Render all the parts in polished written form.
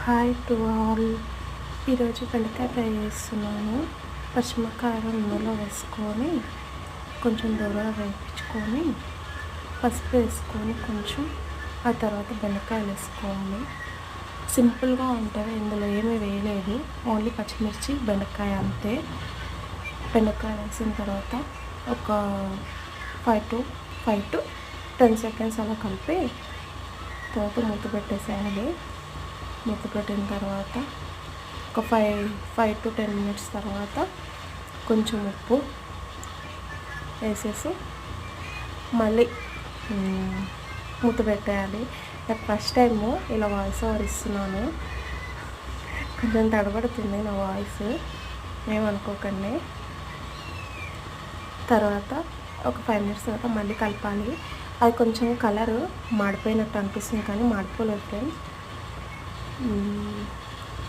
Hi to all. ఈరోజు బెండకాయ fry చేస్తున్నాను. పచ్చిమిరపకాయలు నూనెలో వేసుకొని కొంచెం దూరంగా వేయించుకొని పసుపు వేసుకొని కొంచెం ఆ తర్వాత బెండకాయలు వేసుకోవాలి. సింపుల్గా ఉంటుంది, ఇందులో ఏమీ వేయలేదు, ఓన్లీ పచ్చిమిర్చి బెండకాయ అంతే. బెండకాయ వేసిన తర్వాత ఒక 5 to 10 seconds అలా కలిపి తర్వాత మూత పెట్టేసేయాలి. మూత పెట్టిన తర్వాత ఒక 5 to 10 minutes తర్వాత కొంచెం ఉప్పు వేసేసి మళ్ళీ మూత పెట్టేయాలి. నాకు ఫస్ట్ టైము ఇలా వాయిస్ ఓవర్ ఇస్తున్నాను, కొంచెం తడబడుతుంది నా వాయిస్, ఏమనుకోకండి. తర్వాత ఒక 5 minutes తర్వాత మళ్ళీ కలపాలి. అది కొంచెం కలర్ మాడిపోయినట్టు అనిపిస్తుంది కానీ మాడిపోలేదు ఫ్రెండ్స్.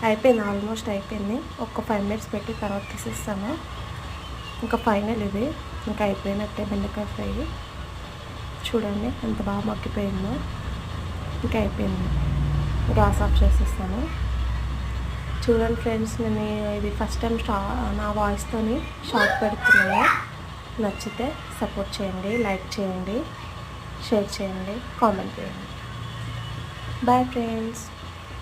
అయిపోయింది, ఆల్మోస్ట్ అయిపోయింది. ఒక 5 minutes పెట్టి తర్వాత తీసేస్తాను. ఇంకా ఫైనల్ ఇది, ఇంకా అయిపోయినట్టే బెండకాయ ఫ్రై. చూడండి ఎంత బాగా మగ్గిపోయిందో. ఇంకా అయిపోయింది, గ్యాస్ ఆఫ్ చేసేస్తాను. చూడండి ఫ్రెండ్స్, నేను ఇది ఫస్ట్ టైం నా వాయిస్తోని షార్ట్ పెడుతున్నాను. నచ్చితే సపోర్ట్ చేయండి, లైక్ చేయండి, షేర్ చేయండి, కామెంట్ చేయండి. Bye friends.